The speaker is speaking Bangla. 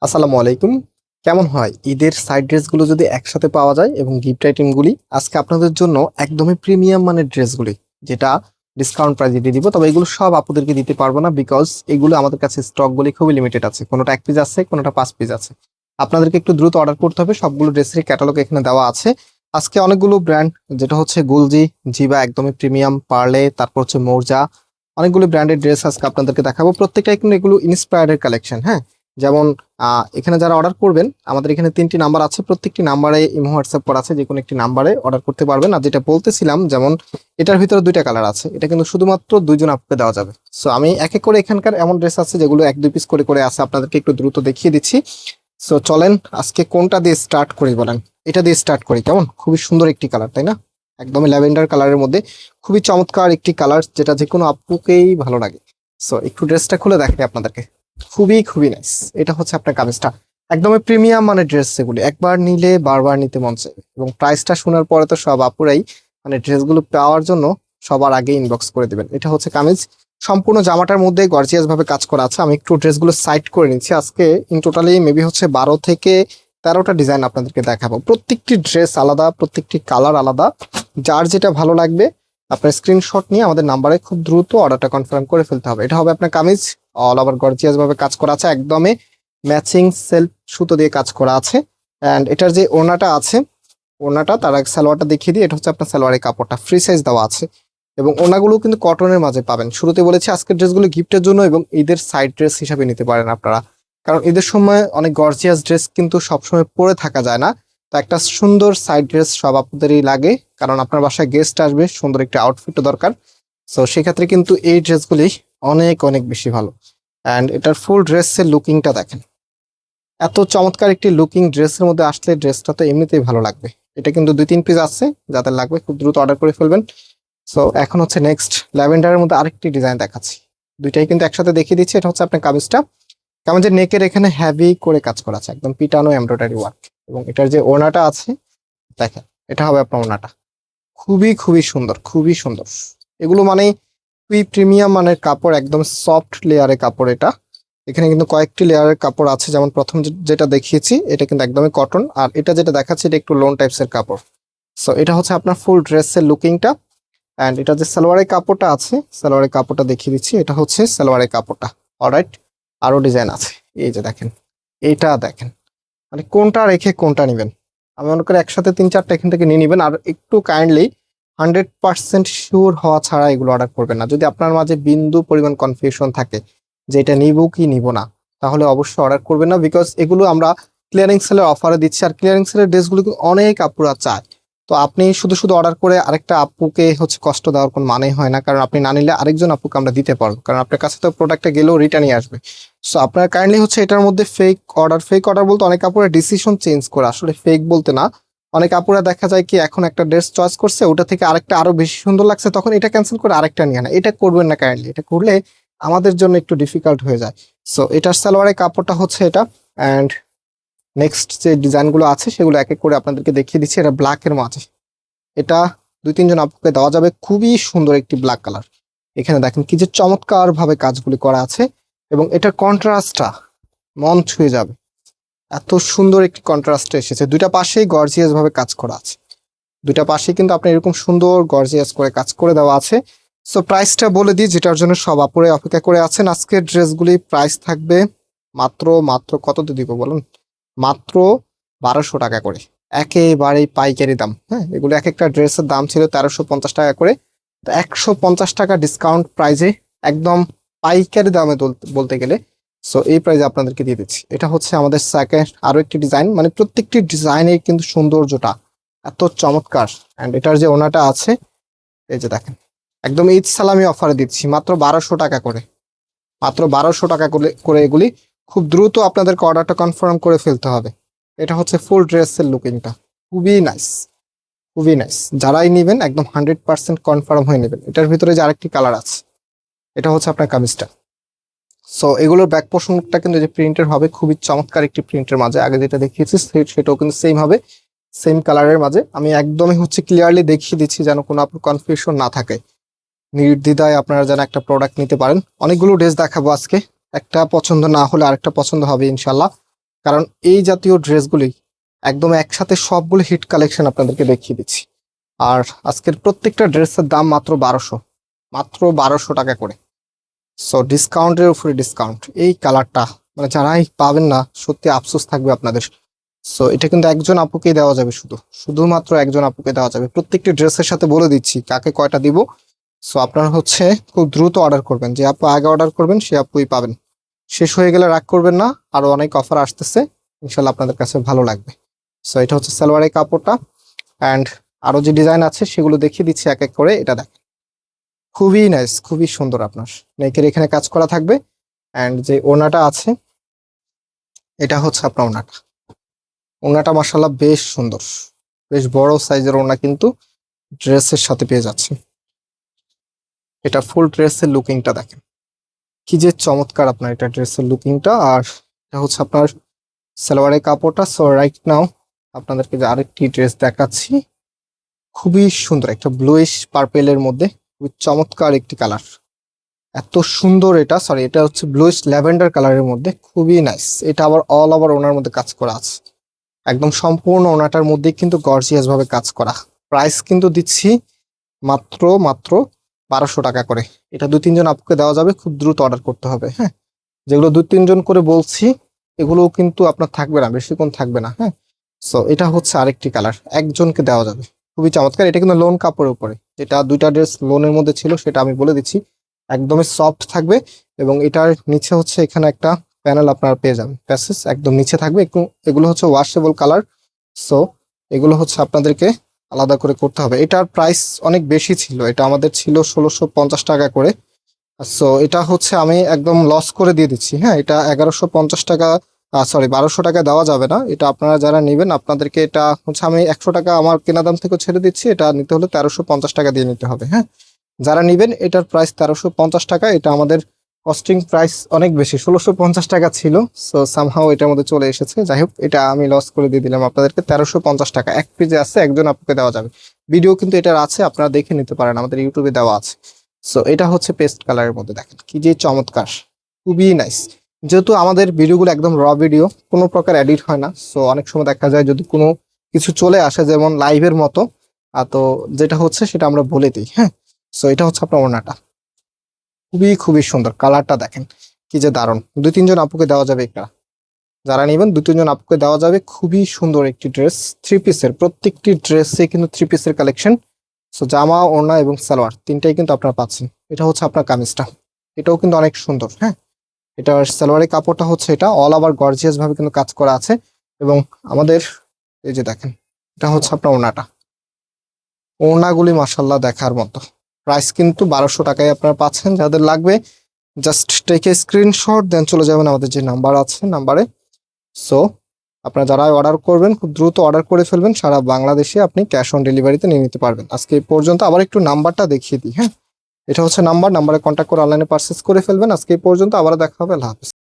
আসসালামু আলাইকুম। কেমন হয় ঈদের সাইড ড্রেসগুলো যদি একসাথে পাওয়া যায় এবং গিফট আইটেমগুলি আজকে আপনাদের জন্য একদমই প্রিমিয়াম মানের ড্রেসগুলি, যেটা ডিসকাউন্ট প্রাইসে দিয়ে দিব। তবে এগুলো সব আপুদেরকে দিতে পারবো না, বিকজ এগুলো আমাদের কাছে স্টকগুলি খুবই লিমিটেড আছে। কোনোটা 1 পিস আছে, কোনোটা 5 পিস আছে। আপনাদেরকে একটু দ্রুত অর্ডার করতে হবে। সবগুলো ড্রেসের ক্যাটালগ এখানে দেওয়া আছে। আজকে অনেকগুলো ব্র্যান্ড, যেটা হচ্ছে গুলজি, জিবা একদমই প্রিমিয়াম, পার্লে, তারপর হচ্ছে মৌজা, অনেকগুলো ব্র্যান্ডের ড্রেস আজকে আপনাদেরকে দেখাবো। প্রত্যেকটাই কিন্তু এগুলো ইন্সপায়ার্ডের কালেকশন। হ্যাঁ, যেমন এখানে যারা অর্ডার করবেন, আমাদের এখানে 3টি নাম্বার আছে। প্রত্যেকটি নাম্বারে ইমো হোয়াটসঅ্যাপ করা আছে, যে কোনো একটি নাম্বারে অর্ডার করতে পারবেন। আর যেটা বলতেছিলাম, যেমন এটার ভিতরে 2টা কালার আছে, এটা কিন্তু শুধুমাত্র 2জন আপুকে দেওয়া যাবে। সো আমি এক এক করে এখানকার এমন ড্রেস আছে যেগুলো 1-2 পিস করে করে আছে, আপনাদেরকে একটু দ্রুত দেখিয়ে দিচ্ছি। সো চলেন আজকে কোনটা দিয়ে স্টার্ট করি বলেন? এটা দিয়ে স্টার্ট করি, কেমন? খুবই সুন্দর একটি কালার, তাই না? একদমই ল্যাভেন্ডার কালারের মধ্যে খুবই চমৎকার একটি কালার, যেটা যে কোনো আপুকেই ভালো লাগে। সো একটু ড্রেসটা খুলে দেখাই আপনাদেরকে। খুবই খুবই নাইস। এটা হচ্ছে আপনার কামিজটা, একদমই প্রিমিয়াম মানে ড্রেস, এগুলি একবার নিলে বারবার নিতে মন চায়। এবং প্রাইসটা শোনার পরে তো সব আপুরাই মানে ড্রেসগুলো পাওয়ার জন্য সবার আগে ইনবক্স করে দিবেন। এটা হচ্ছে কামিজ, সম্পূর্ণ জামাটার মধ্যে গর্জিয়াস ভাবে কাজ করা আছে। আমি একটু ড্রেসগুলো সাইড করে নিচ্ছি। আজকে ইন টোটালি মেবি হচ্ছে 12 থেকে 13টা ডিজাইন আপনাদেরকে দেখাবো। প্রত্যেকটি ড্রেস আলাদা, প্রত্যেকটি কালার আলাদা। যার যেটা ভালো লাগবে আপনার স্ক্রিনশট নিয়ে আমাদের নাম্বারে খুব দ্রুত অর্ডারটা কনফার্ম করে ফেলতে হবে। এটা হবে আপনার কামিজ, অল ওভার গর্জিয়াস ভাবে কাজ করা আছে, একদমই ম্যাচিং সেলফ সুতো দিয়ে কাজ করা আছে। অ্যান্ড এটার যে ওড়নাটা আছে, ওড়নাটা তার আগে সালোয়ারটা দেখিয়ে দিই। এটা হচ্ছে আপনার সালোয়ারের কাপড়টা ফ্রি সাইজ দেওয়া আছে, এবং ওড়নাগুলো কিন্তু কটনের মাঝে পাবেন। শুরুতে বলেছি আজকের ড্রেসগুলো গিফটের জন্য এবং ঈদের সাইড ড্রেস হিসাবে নিতে পারেন আপনারা, কারণ ঈদের সময় অনেক গর্জিয়াস ড্রেস কিন্তু সবসময় পরে থাকা যায় না। তো একটা সুন্দর সাইড ড্রেস সব আপনাদেরই লাগে, কারণ আপনার বাসায় গেস্ট আসবে, সুন্দর একটা আউটফিটও দরকার। সো সেক্ষেত্রে কিন্তু এই ড্রেসগুলি অনেক অনেক বেশি ভালো। অ্যান্ড এটার ফুল ড্রেসের লুকিংটা দেখেন, এত চমৎকার একটি লুকিং ড্রেসের মধ্যে আসলে ড্রেসটা তো এমনিতেই ভালো লাগবে। এটা কিন্তু 2-3 পিস আছে, যাদের লাগবে খুব দ্রুত অর্ডার করে ফেলবেন। সো এখন হচ্ছে নেক্সট ল্যাভেন্ডারের মধ্যে আরেকটি ডিজাইন দেখাচ্ছি। দুইটাই কিন্তু একসাথে দেখিয়ে দিচ্ছি। এটা হচ্ছে আপনার কামিজটা, কামিজের নেকের এখানে হেভি করে কাজ করা আছে, একদম পিটানো এমব্রয়ডারি ওয়ার্ক। এবং এটার যে ওড়নাটা আছে দেখেন, এটা হবে আপনার ওড়নাটা। খুবই খুবই সুন্দর, খুবই সুন্দর। এগুলো মানে খুবই প্রিমিয়াম মানের কাপড়, একদম সফট লেয়ারের কাপড় এটা। এখানে কিন্তু কয়েকটি লেয়ারের কাপড় আছে, যেমন প্রথম যেটা দেখিয়েছি এটা কিন্তু একদমই কটন, আর এটা যেটা দেখাচ্ছি এটা একটু লোন টাইপস এর কাপড়। সো এটা হচ্ছে আপনার ফুল ড্রেসের লুকিংটা। অ্যান্ড এটা যে সালোয়ারের কাপড়টা আছে, সালোয়ারের কাপড়টা দেখিয়ে দিচ্ছি। এটা হচ্ছে সালোয়ারের কাপড়টা। অলরাইট, আরো ডিজাইন আছে, এই যে দেখেন, এটা দেখেন, মানে কোনটা রেখে কোনটা নেবেন। আমি মনে করি একসাথে 3-4টা এখান থেকে নিয়ে নেবেন। আর একটু কাইন্ডলি 100% শিওর হওয়া ছাড়া এগুলো অর্ডার করবেন না। যদি আপনার মাঝে বিন্দু পরিমাণ কনফিউশন থাকে যে এটা নিব কি নিব না, তাহলে অবশ্যই অর্ডার করবেন না, বিকজ এগুলো আমরা ক্লিয়ারিং সেলের অফারে দিচ্ছি। আর ক্লিয়ারিং সেলের ড্রেসগুলো কিন্তু অনেক আপুরা চায়। তো আপনি শুধু শুধু অর্ডার করে আরেকটা আপুকে হচ্ছে কষ্ট দেওয়ার কোনো মানে হয় না, কারণ আপনি না নিলে আরেকজন আপুকে আমরা দিতে পারবো, কারণ আপনার কাছে তো প্রোডাক্টটা গেলেও রিটার্নই আসবে। সো আপনার কাইন্ডলি হচ্ছে এটার মধ্যে ফেক অর্ডার বলতে অনেক আপুরা ডিসিশন চেঞ্জ করে, আসলে ফেক বলতে না। অনেক আপুরা দেখা যায় কি এখন একটা ড্রেস চয়েস করছে, ওটা থেকে আরেকটা আরো বেশি সুন্দর লাগছে, তখন এটা ক্যান্সেল করে আরেকটা নিয়ে না। এটা করবেন না কাইন্ডলি, এটা করলে আমাদের জন্য একটু ডিফিকাল্ট হয়ে যায়। সো এটার সালোয়ারের কাপড়টা হচ্ছে এটা। অ্যান্ড নেক্সট যে ডিজাইনগুলো আছে সেগুলো এক এক করে আপনাদেরকে দেখিয়ে দিচ্ছি। এটা ব্ল্যাকের মাঝে, এটা 2-3 জন আপুকে দেওয়া যাবে। খুবই সুন্দর একটি ব্ল্যাক কালার। এখানে দেখেন কি যে চমৎকার ভাবে কাজগুলি করা আছে, এবং এটার কন্ট্রাস্টটা মন ছুঁয়ে যাবে। এত সুন্দর একটি কন্ট্রাস্ট এসেছে, দুইটা পাশেই গর্জিয়াস ভাবে কাজ করা আছে। দুইটা পাশেই কিন্তু আপনি এরকম সুন্দর গর্জিয়াস করে কাজ করে দেওয়া আছে। সো প্রাইসটা বলে দিই, যেটার জন্য সব আপুরে অপেক্ষা করে আছেন। আজকের ড্রেসগুলি প্রাইস থাকবে মাত্র মাত্র কততে দিব বলুন? মাত্র 1200 টাকা করে, একেবারেই পাইকারি দাম। হ্যাঁ, এগুলো এক একটা ড্রেসের দাম ছিল 1350 টাকা করে, তো 150 টাকা ডিসকাউন্ট প্রাইজে, একদম পাইকারি দামে বলতে গেলে। সো এই প্রাইজে আপনাদেরকে দিয়ে দিচ্ছি। এটা হচ্ছে আমাদের সেকেন্ড আরো একটি ডিজাইন, মানে প্রত্যেকটি ডিজাইনের কিন্তু সৌন্দর্যটা এত চমৎকার। অ্যান্ড এটার যে ওনাটা আছে, এই যে দেখেন, একদম ঈদ সালামি অফারে দিচ্ছি মাত্র 1200 টাকা করে। মাত্র 1200 টাকা করে করে এগুলি খুব দ্রুত আপনাদেরকে অর্ডারটা কনফার্ম করে ফেলতে হবে। এটা হচ্ছে ফুল ড্রেসের লুকিংটা, খুবই নাইস, খুবই নাইস। যারাই নেবেন একদম 100% কনফার্ম হয়ে নেবেন। এটার ভিতরে যে আরেকটি কালার আছে, এটা হচ্ছে আপনার কামিজটা। সো এগুলোর ব্যাক পোর্শনটা কিন্তু যে প্রিন্টের হবে, খুবই চমৎকার একটি প্রিন্টের মাঝে। আগে যেটা দেখিয়েছি সেটাও কিন্তু সেম হবে, সেম কালারের মাঝে। আমি একদমই হচ্ছে ক্লিয়ারলি দেখিয়ে দিচ্ছি যেন কোনো আপনার কনফিউশন না থাকে। নির্দ্বিধায় আপনারা যেন একটা প্রোডাক্ট নিতে পারেন। অনেকগুলো ড্রেস দেখাবো আজকে, একটা পছন্দ না হলে আরেকটা পছন্দ হবে ইনশাল্লাহ। কারণ এই জাতীয় ড্রেসগুলি একদম একসাথে সবগুলো হিট কালেকশন আপনাদেরকে দেখিয়ে দিচ্ছি। আর আজকের প্রত্যেকটা ড্রেসের দাম মাত্র 1200 টাকা করে। সো ডিসকাউন্টের উপরে ডিসকাউন্ট। এই কালারটা মানে যারাই পাবেন না সত্যি আফসোস থাকবে আপনাদের। সো এটা কিন্তু একজন আপুকে দেওয়া যাবে, শুধুমাত্র একজন আপুকে দেওয়া যাবে। প্রত্যেকটি ড্রেসের সাথে বলে দিচ্ছি কাকে কয়টা দিব। সো আপনারা হচ্ছে খুব দ্রুত অর্ডার করবেন, যে আপু আগে অর্ডার করবেন সে আপুই পাবেন। শেষ হয়ে গেলে রাগ করবেন না, আরো অনেক অফার আসতেছে, ইনশাল্লাহ আপনাদের কাছে ভালো লাগবে। সো এটা হচ্ছে সালোয়ারের কাপড়টা, অ্যান্ড আরো যে ডিজাইন আছে সেগুলো দেখিয়ে দিচ্ছি এক এক করে। এটা দেখ, খুবই নাইস, খুবই সুন্দর। আপনার নেকের এখানে কাজ করা থাকবে, অ্যান্ড যে ওড়নাটা আছে এটা হচ্ছে আপনার ওড়নাটা মাশাআল্লাহ বেশ সুন্দর, বেশ বড় সাইজের ওড়না কিন্তু ড্রেসের সাথে পেয়ে যাচ্ছে। এটা ফুল ড্রেসের লুকিংটা দেখেন কি যে চমৎকার আপনার এটা ড্রেসের লুকিংটা। আর এটা হচ্ছে আপনার সালোয়ারের কাপড়টা। সো রাইট নাও আপনাদেরকে যে আরেকটি ড্রেস দেখাচ্ছি, খুবই সুন্দর একটা ব্লুইশ পার্পেলের মধ্যে, খুবই চমৎকার একটি কালার, এত সুন্দর। এটা সরি, এটা হচ্ছে ব্লুইশ ল্যাভেন্ডার কালারের মধ্যে, খুবই নাইস। এটা আবার অল ওভার ওনার মধ্যে কাজ করা আছে, একদম সম্পূর্ণ ওনাটার মধ্যে কিন্তু গর্জিয়াস ভাবে কাজ করা। প্রাইস কিন্তু দিচ্ছি মাত্র 1200 টাকা করে। এটা 2-3 জন আপুকে দেওয়া যাবে, খুব দ্রুত অর্ডার করতে হবে। হ্যাঁ, যেগুলো 2-3 জন করে বলছি এগুলো কিন্তু আপনার থাকবে না, বেশিক্ষণ থাকবে না। হ্যাঁ, সো এটা হচ্ছে আরেকটি কালার, একজনকে দেওয়া যাবে, খুবই চমৎকার। এটা কিন্তু লোন কাপড়ের উপরে, যেটা দুইটা ড্রেস লোনের মধ্যে ছিল সেটা আমি বলে দিচ্ছি, একদমই সফট থাকবে। এবং এটার নিচে হচ্ছে এখানে একটা প্যানেল আপনারা পেয়ে যাবেন, প্যাসেজ একদম নিচে থাকবে। এগুলো হচ্ছে ওয়াশেবল কালার। সো এগুলো হচ্ছে আপনাদেরকে আলাদা করে করতে হবে। এটার প্রাইস অনেক বেশি ছিল, এটা আমাদের ছিল 1650 টাকা করে। সো এটা হচ্ছে আমি একদম লস করে দিয়ে দিচ্ছি। হ্যাঁ, এটা 1150 টাকা, সরি 1200 টাকা দেওয়া যাবে না। এটা আপনারা যারা নেবেন আপনাদেরকে এটা হচ্ছে আমি 100 টাকা আমার কেনা দাম থেকে ছেড়ে দিচ্ছি, এটা নিতে হলে 1350 টাকা দিয়ে নিতে হবে। হ্যাঁ, যারা নেবেন এটার প্রাইস 1350 টাকা। এটা আমাদের কস্টিং প্রাইস অনেক বেশি, 1650 টাকা ছিল। সো সামহাও এটার মধ্যে চলে এসেছে। যাই হোক, এটা আমি লস করে দিয়ে দিলাম আপনাদেরকে 1350 টাকা। এক পেজে আছে, একজন আপনাকে দেওয়া যাবে। ভিডিও কিন্তু এটার আছে, আপনারা দেখে নিতে পারেন, আমাদের ইউটিউবে দেওয়া আছে। সো এটা হচ্ছে পেস্ট কালারের মধ্যে, দেখেন কি যে চমৎকার, খুবই নাইস। যেহেতু আমাদের ভিডিওগুলো একদম র ভিডিও, কোনো প্রকার এডিট হয় না, সো অনেক সময় দেখা যায় যদি কোনো কিছু চলে আসে যেমন লাইভের মতো, তো যেটা হচ্ছে সেটা আমরা বলে দিই। হ্যাঁ, সো এটা হচ্ছে আপনার ওড়নাটা, খুবই সুন্দর। কালারটা দেখেন কি যে দারুণ। 2-3 জন আপুকে দেওয়া যাবে এটা, যারা নেবেন 2-3 জন আপুকে দেওয়া যাবে। খুবই সুন্দর একটি ড্রেস, 3 পিসের, প্রত্যেকটি ড্রেসে কিন্তু 3 পিসের কালেকশন। সো জামা, ওড়না এবং সালোয়ার তিনটাই কিন্তু আপনারা পাচ্ছেন। এটা হচ্ছে আপনার কামিজটা, এটাও কিন্তু অনেক সুন্দর। হ্যাঁ, এটার সালোয়ারের কাপড়টা হচ্ছে এটা অল ওভার গর্জিয়াস ভাবে কিন্তু কাজ করা আছে। এবং আমাদের এই যে দেখেন, এটা হচ্ছে আপনার ওড়নাটা, ওড়নাগুলি মাশাআল্লাহ দেখার মতো। প্রাইস কিন্তু 1200 টাকায় আপনারা পাচ্ছেন। যাদের লাগবে জাস্ট টেক এ স্ক্রিনশট, দেন চলে যাবেন আমাদের যে নাম্বার আছে নাম্বারে। সো আপনারা যারা অর্ডার করবেন খুব দ্রুত অর্ডার করে ফেলবেন, সারা বাংলাদেশে আপনি ক্যাশ অন ডেলিভারিতে নিয়ে নিতে পারবেন। আজকে এই পর্যন্ত। আবার একটু নাম্বারটা দেখিয়ে দিই। হ্যাঁ, এটা হচ্ছে নাম্বারে কন্ট্যাক্ট করে অনলাইনে পারচেস করে ফেলবেন। আজকে এই পর্যন্ত, আবার দেখা হবে। আল্লাহ হাফেজ।